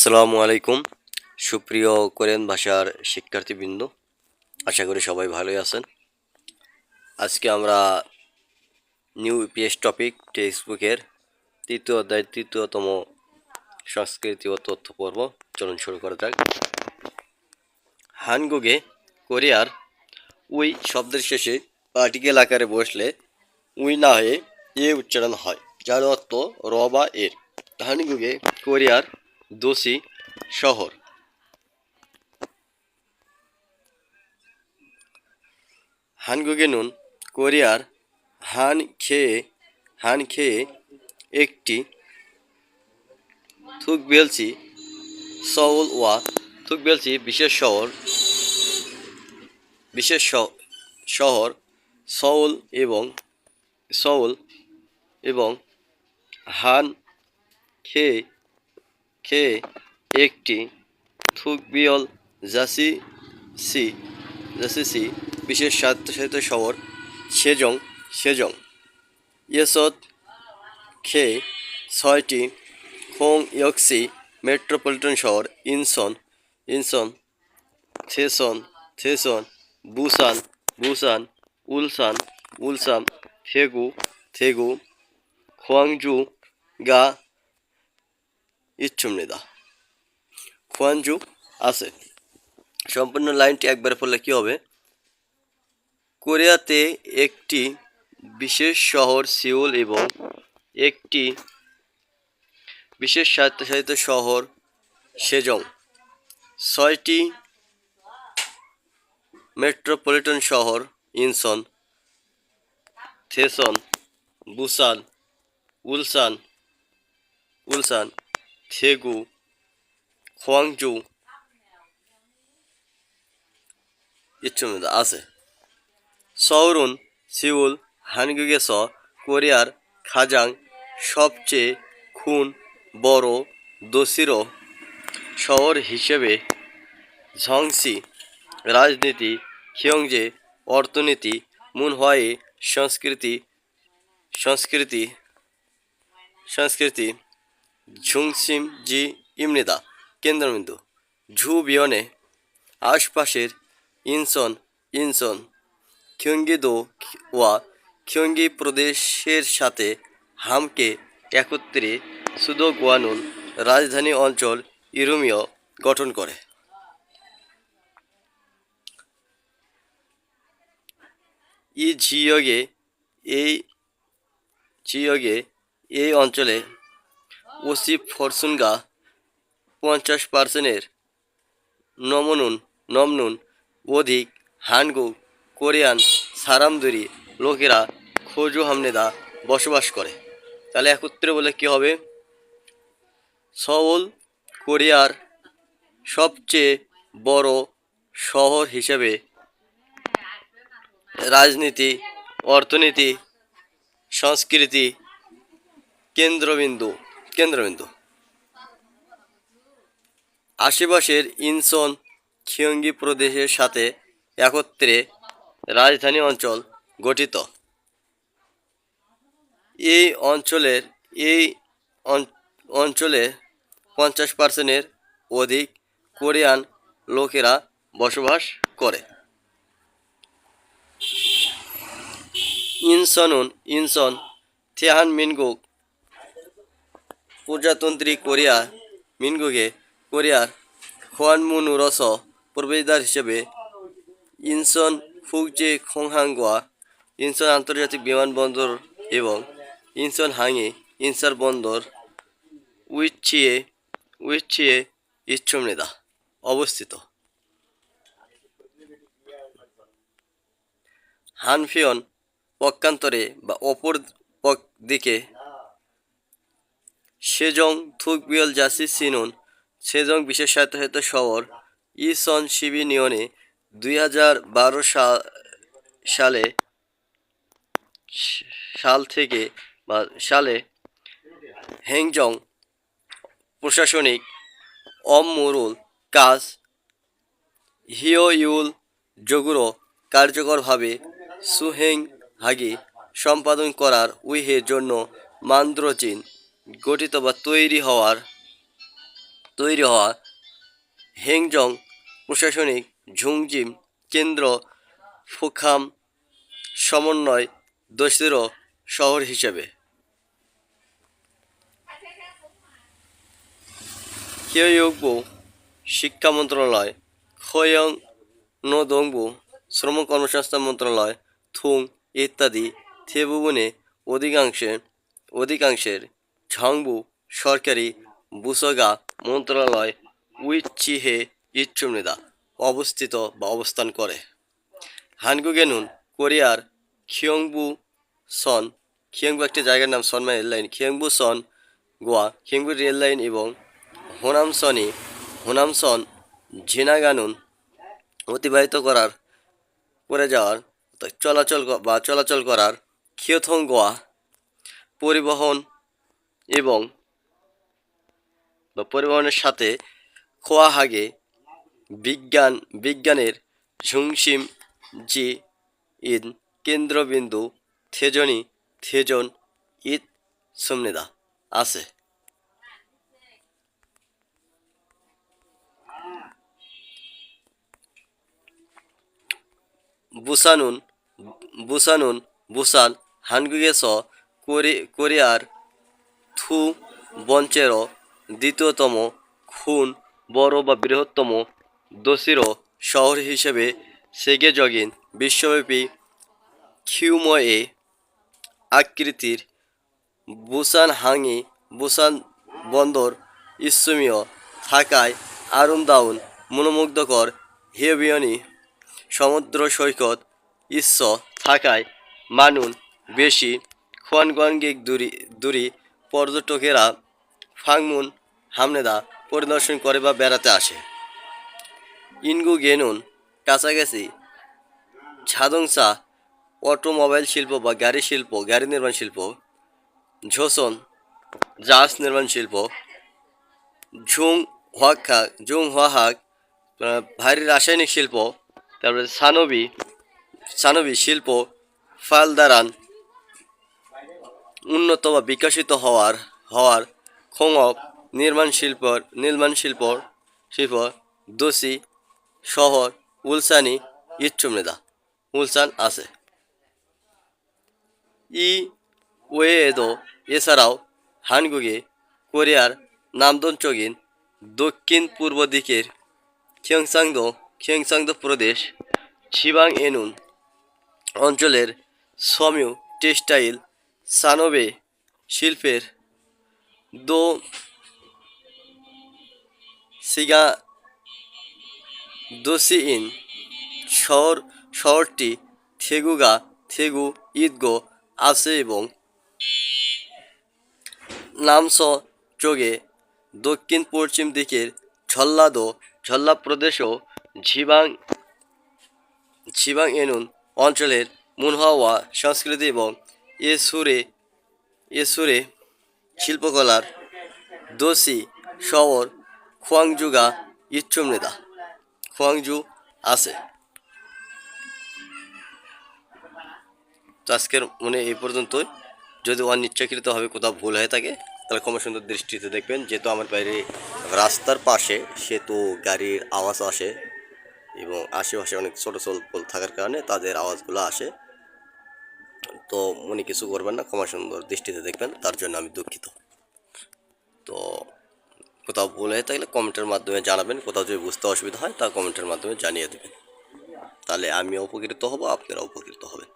আসসালামু আলাইকুম সুপ্রিয় কোরিয়ান ভাষার শিক্ষার্থীবৃন্দ, আশা করি সবাই ভালোই আছেন। আজকে আমরা নিউ ইপিএস টপিক টেক্সট বুকের তৃতীয় অধ্যায়ের তৃতীয়তম সংস্কৃতি ও তথ্য পর্ব। চলুন শুরু করা যাক। হানগুগে কোরিয়ার উই শব্দের শেষে পার্টিকেল আকারে বসলে উই না হয়ে এ উচ্চারণ হয়, যার অর্থ র বা এর। হানগুগে কোরিয়ার দোসি শহর। হানগুগেনুন কোরিয়ার হানখেয়ে একটি থুকবেলসি সউল ওয়া থুকবেলসি বিশেষ শহর সউল এবং হান খেয়ে একটি থুকবিয়ল জাসিসি বিশেষ স্বায়ত্তশাসিত শহর সেজং ইয়েসত খে ছয়টি খোংয়কসি মেট্রোপলিটন শহর ইনসন থেসন বুসান উলসান থেগু খোয়াংজু গা ইচ্ছুমনিদা। খোয়াংজু আছে। সম্পূর্ণ লাইনটি একবার পড়লে কি হবে? কোরিয়াতে একটি বিশেষ শহর সিউল এবং একটি বিশেষ স্বায়ত্তশাসিত শহর সেজং, ছয়টি মেট্রোপলিটন শহর ইনসন, থেসন, বুসান, উলসান, থেগু, খোয়াংজু ইচ্ছুমিদা আছে। সৌরুন সিউল হানগুগেস কোরিয়ার খাজাং সবচেয়ে বড় দোসিরো শহর হিসেবে ঝংসি রাজনীতি, খিয়ংজে অর্থনীতি, মুনহোয়াই সংস্কৃতি ঝুংসিম জি ইমনিদা কেন্দ্রবিন্দু। ঝু বিয়নে আশপাশের ইনসন খিয়ংগিদো ওয়া খিয়ংগি প্রদেশের সাথে হামকে একত্রে সুদোগুয়ানুন রাজধানী অঞ্চল ইরুমিও গঠন করে। এই অঞ্চলে ওসি ফরসুনগা 50%-এর নমনুন অধিক হানগুগ কোরিয়ান সারামদুরি লোকেরা খোজু হামনেদা বসবাস করে। তাহলে একত্রে বলে কি হবে? সউল কোরিয়ার সবচেয়ে বড় শহর হিসেবে রাজনীতি, অর্থনীতি, সংস্কৃতি কেন্দ্রবিন্দু। আশেপাশের ইনসন খিয়ংগি প্রদেশের সাথে একত্রে রাজধানী অঞ্চল গঠিত। এই অঞ্চলে 50%-এর অধিক কোরিয়ান লোকেরা বসবাস করে। ইনসন থেহানমিনগুগ প্রজাতন্ত্রী কোরিয়ার খোয়ানমুনুরস প্রবেশদ্বার হিসেবে ইনসন ফুকজে খোংহাংগোয়া ইনসন আন্তর্জাতিক বিমানবন্দর এবং ইনসন হাঙে ইনসার বন্দর উইচিয়ে ইচ্ছুমনেদা অবস্থিত। হানফিয়ন পক্ষান্তরে বা অপর দিকে সেজং থুকবিয়ল জাসিসিনুন সেজং বিশেষ স্বায়ত্তশাসিত শহর ইসন শিবিনিয়নে 2012 সালে হেংজং প্রশাসনিক অমমুরুল কাজ হিয়োইউল জগুরো কার্যকরভাবে সুহেং হাগি সম্পাদন করার উইহের জন্য মান্দ্রচিন গঠিত বা তৈরি হওয়ার তৈরি হওয়া হেংজং প্রশাসনিক ঝুংজিম কেন্দ্র ফুখাম সমন্বয় দোসের শহর হিসেবে কিয়োগবু শিক্ষা মন্ত্রণালয়, খোয়ং নোদংবু শ্রম কর্মসংস্থান মন্ত্রণালয়, থুং ইত্যাদি থেবুবনে অধিকাংশের ঝংবু সরকারি বুসগা মন্ত্রণালয় উইচিহে ইচ্ছুমনিদা অবস্থিত বা অবস্থান করে। হানগুগেনুন কোরিয়ার খিয়ংবু সন, খিয়ংবু একটি জায়গার নাম, সন মানে রেললাইন, খিয়ংবু সন গোয়া খিয়ংবু রেললাইন এবং হোনামসন ঝিনাগানুন অতিবাহিত করে যাওয়ার চলাচল করার খিয়োথং গোয়া পরিবহন এবং পরিবহনের সাথে খোয়াহাগে বিজ্ঞানের ঝুংসিম জি ইন কেন্দ্রবিন্দু থেজন ইত সুমনিদা আছে। বুসান হানগুগেস কোরিয়ার থু বঞ্চের দ্বিতীয়তম খুন বড় বা বৃহত্তম দোসির শহর হিসেবে সেগেজগিন বিশ্বব্যাপী খিউময়ে আকৃতির বুসান বন্দর ইসুমীয় থাকায় আরুমদাউন মনোমুগ্ধকর হেবিয়নি সমুদ্র সৈকত ইস্স থাকায় মানুন বেশি খোয়ানগঙ্গিক দূরি পর্যটকেরা ফাংমুন হামনেদা পরিদর্শন করে বা বেড়াতে আসে। ইনগু গেনুন কাছাকাছি ঝাদংসা অটোমোবাইল শিল্প বা গাড়ি নির্মাণ শিল্প, ঝোসন জাহাজ নির্মাণ শিল্প, ঝুং হোয়াহাক ভারী রাসায়নিক শিল্প, তারপরে সানবি শিল্প ফালদারান উন্নত বা বিকশিত হওয়ার খোংপ নির্মাণ শিল্প দোসি শহর উলসানি ইচ্ছুমনিদা উলসান আছে। ওয়েদো এছাড়াও হানগুগে কোরিয়ার নামদঞ্চগিন দক্ষিণ পূর্ব দিকের খিয়ংসাংদো প্রদেশ ছিবাং এনুন অঞ্চলের সমিউ টেক্সটাইল সানবে শিল্পের দো দোসিইন শহরটি থেগু ইদগো আছে এবং নামস চোগে দক্ষিণ পশ্চিম দিকের ঝল্লা প্রদেশ ও ঝিবাং এনুন অঞ্চলের মুনহাওয়া সংস্কৃতি এবং এসুরে শিল্পকলার দোসি শহর খোয়াংজু আছে। তো আজকের এই পর্যন্তই। যদি অনিচ্ছাকৃতভাবে কোথাও ভুল হয়ে থাকে তাহলে ক্ষমা সুন্দর দৃষ্টিতে দেখবেন, যেহেতু আমার বাইরে রাস্তার পাশে সেহেতু গাড়ির আওয়াজ আসে এবং আশেপাশে অনেক ছোটো পোল থাকার কারণে তাদের আওয়াজগুলো আসে। তো মনে কিছু করবেন না, ক্ষমা সুন্দর দৃষ্টিতে দেখবেন, তার জন্য আমি দুঃখিত। তো কোথাও ভুল হয়ে থাকলে কমেন্টের মাধ্যমে জানাবেন, কোথাও যদি বুঝতে অসুবিধা হয় তা কমেন্টের মাধ্যমে জানিয়ে দেবেন, তাহলে আমিও উপকৃত হব, আপনারা উপকৃত হবেন।